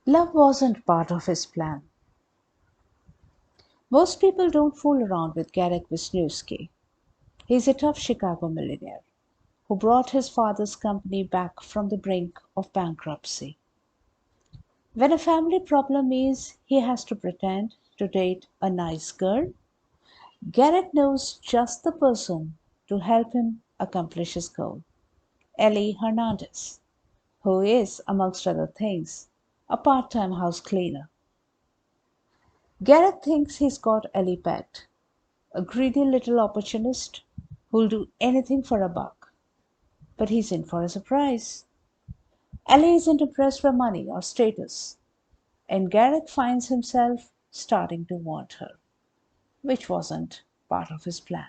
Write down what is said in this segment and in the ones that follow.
Love wasn't part of his plan. Most people don't fool around with Garek Wisnewski. He's a tough Chicago millionaire who brought his father's company back from the brink of bankruptcy. When a family problem is he has to pretend to date a nice girl, Garrett knows just the person to help him accomplish his goal. Ellie Hernandez, who is, amongst other things, a part time house cleaner. Garrett thinks he's got Ellie pegged, a greedy little opportunist who'll do anything for a buck. But he's in for a surprise. Ellie isn't impressed by money or status, and Garrett finds himself starting to want her, which wasn't part of his plan.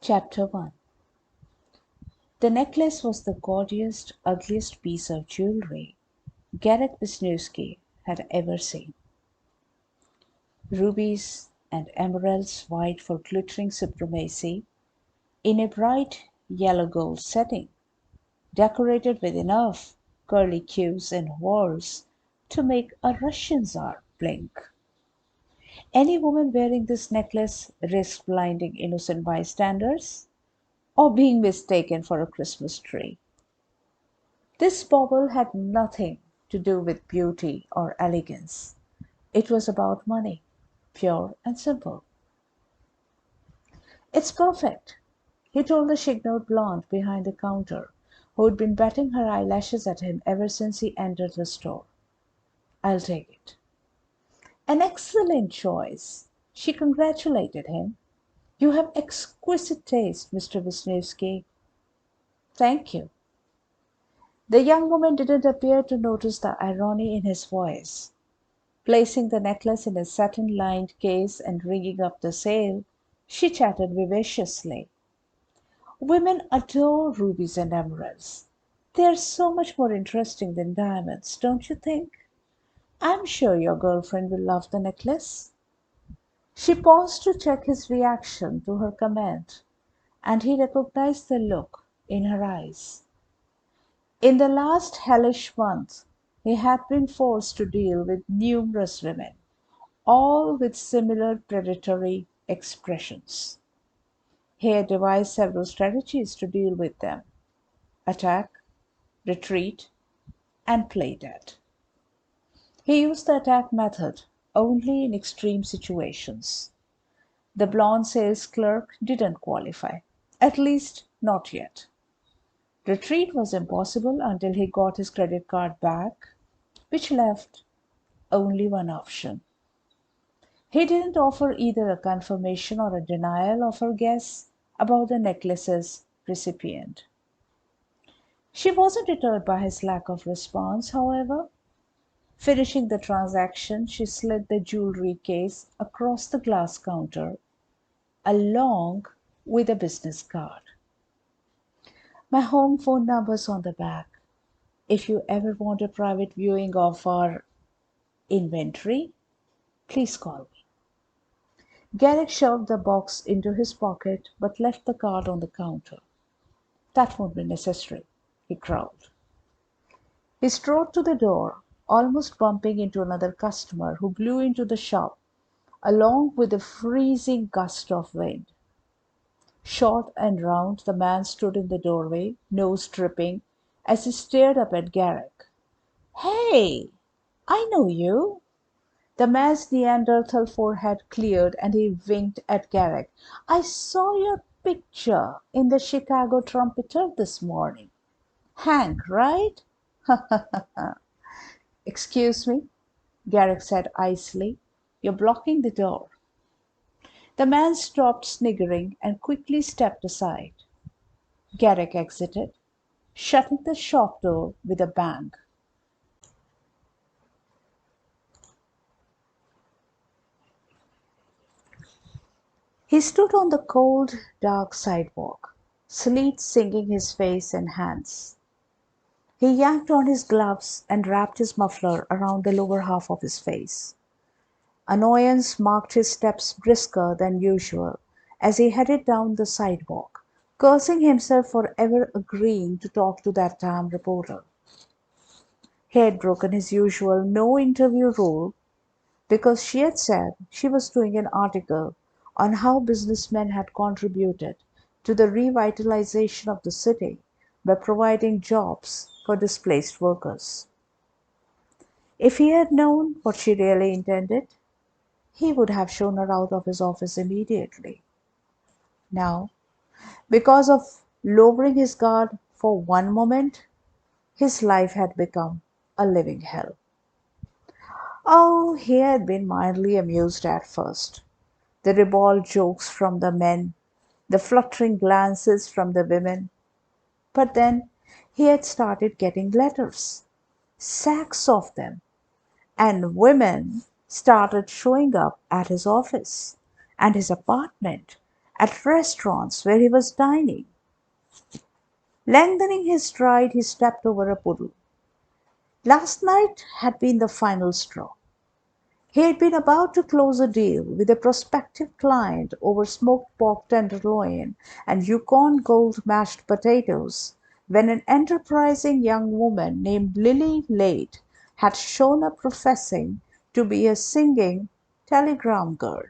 Chapter 1. The necklace was the gaudiest, ugliest piece of jewelry Garek Wisniewski had ever seen. Rubies and emeralds vied for glittering supremacy in a bright yellow gold setting, decorated with enough curlicues and whorls to make a Russian czar blink. Any woman wearing this necklace risked blinding innocent bystanders or being mistaken for a Christmas tree. This bauble had nothing to do with beauty or elegance. It was about money, pure and simple. It's perfect, he told the chignored blonde behind the counter, who had been batting her eyelashes at him ever since he entered the store. I'll take it. An excellent choice. She congratulated him. You have exquisite taste, Mr. Wisniewski. Thank you. The young woman didn't appear to notice the irony in his voice. Placing the necklace in a satin-lined case and ringing up the sale, she chatted vivaciously. Women adore rubies and emeralds. They are so much more interesting than diamonds, don't you think? I'm sure your girlfriend will love the necklace. She paused to check his reaction to her comment, and he recognized the look in her eyes. In the last hellish month, he had been forced to deal with numerous women, all with similar predatory expressions. He had devised several strategies to deal with them: attack, retreat, and play dead. He used the attack method only in extreme situations. The blonde sales clerk didn't qualify, at least not yet. Retreat was impossible until he got his credit card back, which left only one option. He didn't offer either a confirmation or a denial of her guess about the necklace's recipient. She wasn't deterred by his lack of response, however. Finishing the transaction, she slid the jewelry case across the glass counter, along with a business card. My home phone number's on the back. If you ever want a private viewing of our inventory, please call me. Garrick shoved the box into his pocket but left the card on the counter. That won't be necessary, he growled. He strode to the door, almost bumping into another customer who blew into the shop, along with a freezing gust of wind. Short and round, the man stood in the doorway, nose dripping, as he stared up at Garrick. Hey, I know you. The man's Neanderthal forehead cleared and he winked at Garrick. I saw your picture in the Chicago Trumpeter this morning. Hank, right? Excuse me, Garrick said icily. You're blocking the door. The man stopped sniggering and quickly stepped aside. Garrick exited, shutting the shop door with a bang. He stood on the cold, dark sidewalk, sleet singing his face and hands. He yanked on his gloves and wrapped his muffler around the lower half of his face. Annoyance marked his steps brisker than usual as he headed down the sidewalk, cursing himself for ever agreeing to talk to that damn reporter. He had broken his usual no interview rule because she had said she was doing an article on how businessmen had contributed to the revitalization of the city by providing jobs for displaced workers. If he had known what she really intended, he would have shown her out of his office immediately. Now, because of lowering his guard for one moment, his life had become a living hell. Oh, he had been mildly amused at first. The ribald jokes from the men, the fluttering glances from the women. But then he had started getting letters, sacks of them, and women started showing up at his office and his apartment, at restaurants where he was dining. Lengthening his stride, he stepped over a puddle. Last night had been the final straw. He had been about to close a deal with a prospective client over smoked pork tenderloin and Yukon Gold mashed potatoes when an enterprising young woman named Lily Lade had shown up professing to be a singing telegram girl.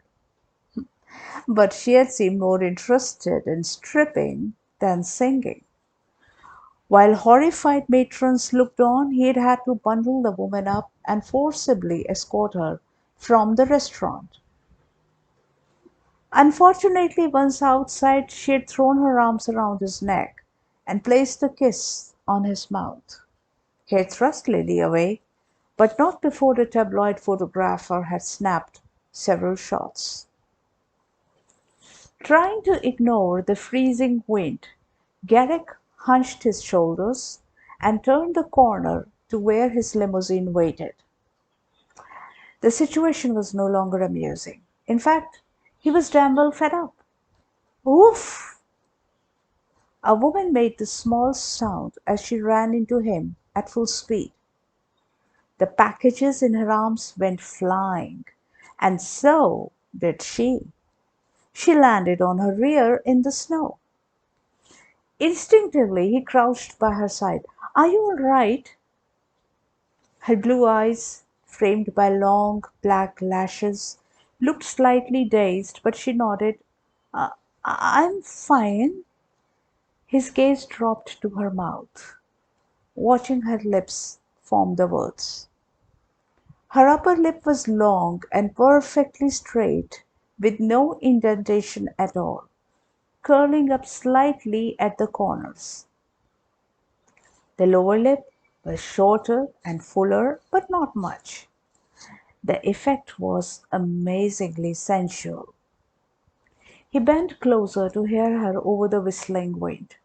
But she had seemed more interested in stripping than singing. While horrified matrons looked on, he had had to bundle the woman up and forcibly escort her from the restaurant. Unfortunately, once outside, she had thrown her arms around his neck and placed a kiss on his mouth. He had thrust Lily away, but not before the tabloid photographer had snapped several shots. Trying to ignore the freezing wind, Garek hunched his shoulders and turned the corner to where his limousine waited. The situation was no longer amusing. In fact, he was damn well fed up. Woof! A woman made the small sound as she ran into him at full speed. The packages in her arms went flying, and so did she. She landed on her rear in the snow. Instinctively, he crouched by her side. Are you all right? Her blue eyes, framed by long black lashes, looked slightly dazed, but she nodded. "Uh, I'm fine." His gaze dropped to her mouth, watching her lips form the words. Her upper lip was long and perfectly straight, with no indentation at all, curling up slightly at the corners. The lower lip was shorter and fuller, but not much. The effect was amazingly sensual. He bent closer to hear her over the whistling wind.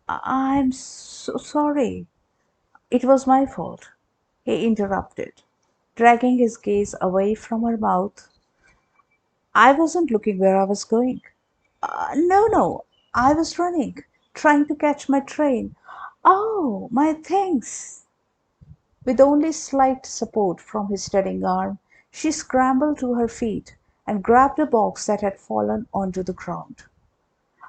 I'm so sorry. It was my fault, he interrupted, dragging his gaze away from her mouth. I wasn't looking where I was going. No, I was running, trying to catch my train. Oh, my things. With only slight support from his steadying arm, she scrambled to her feet and grabbed a box that had fallen onto the ground.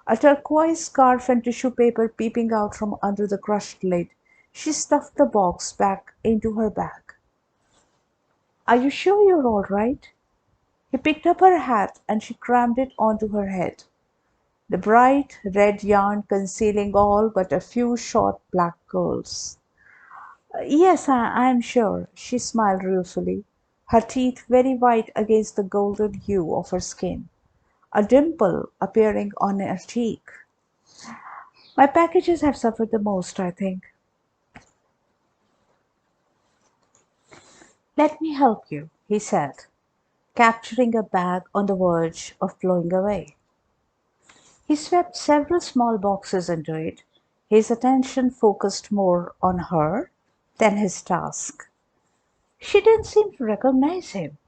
A turquoise scarf and tissue paper peeping out from under the crushed lid, she stuffed the box back into her bag. Are you sure you're all right? He picked up her hat and she crammed it onto her head, the bright red yarn concealing all but a few short black curls. Yes, I'm sure, she smiled ruefully, her teeth very white against the golden hue of her skin, a dimple appearing on her cheek. My packages have suffered the most, I think. Let me help you, he said, capturing a bag on the verge of blowing away. He swept several small boxes into it, his attention focused more on her than his task. She didn't seem to recognize him,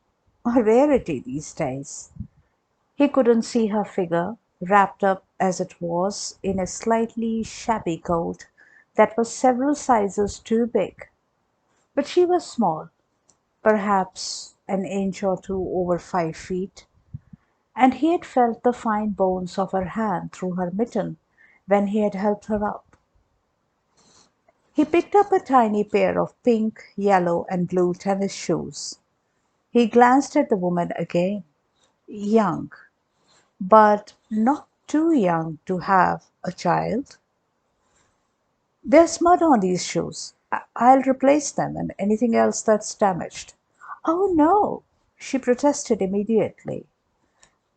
a rarity these days. He couldn't see her figure, wrapped up as it was in a slightly shabby coat that was several sizes too big. But she was small, perhaps an inch or two over 5 feet, and he had felt the fine bones of her hand through her mitten when he had helped her up. He picked up a tiny pair of pink, yellow, and blue tennis shoes. He glanced at the woman again. Young, but not too young to have a child. There's mud on these shoes. I'll replace them and anything else that's damaged. Oh no, she protested immediately.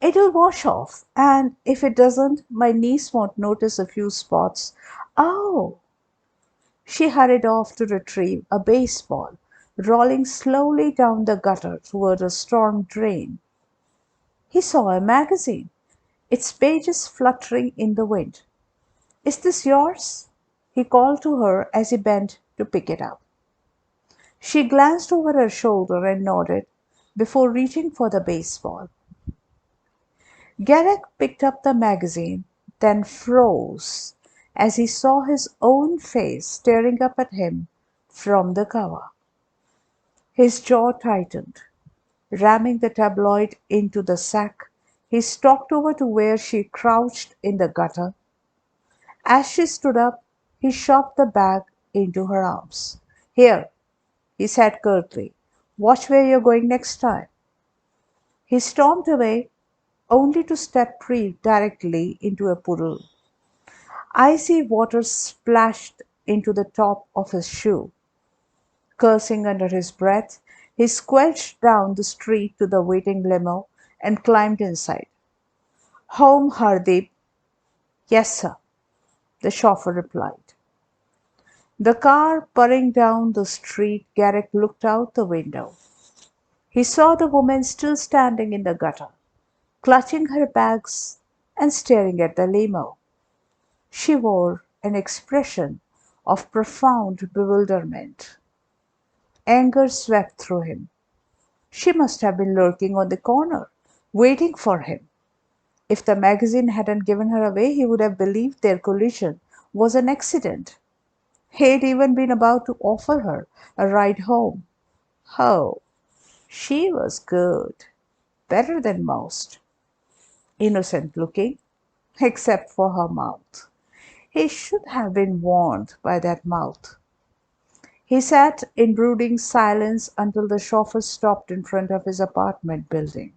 It'll wash off, and if it doesn't, my niece won't notice a few spots. Oh! She hurried off to retrieve a baseball, rolling slowly down the gutter toward a storm drain. He saw a magazine, its pages fluttering in the wind. Is this yours? He called to her as he bent to pick it up. She glanced over her shoulder and nodded before reaching for the baseball. Garek picked up the magazine, then froze as he saw his own face staring up at him from the cover. His jaw tightened. Ramming the tabloid into the sack, he stalked over to where she crouched in the gutter. As she stood up, he shoved the bag into her arms. Here, he said curtly, watch where you're going next time. He stormed away, only to step directly into a puddle. Icy water splashed into the top of his shoe. Cursing under his breath, he squelched down the street to the waiting limo and climbed inside. Home, Hardeep. Yes, sir, the chauffeur replied. The car purring down the street, Garek looked out the window. He saw the woman still standing in the gutter, clutching her bags and staring at the limo. She wore an expression of profound bewilderment. Anger swept through him. She must have been lurking on the corner, waiting for him. If the magazine hadn't given her away, he would have believed their collision was an accident. He'd even been about to offer her a ride home. Oh, she was good, better than most. Innocent looking, except for her mouth. He should have been warned by that mouth. He sat in brooding silence until the chauffeur stopped in front of his apartment building.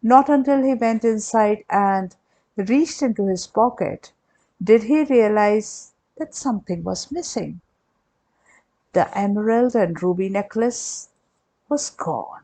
Not until he went inside and reached into his pocket did he realize that something was missing. The emerald and ruby necklace was gone.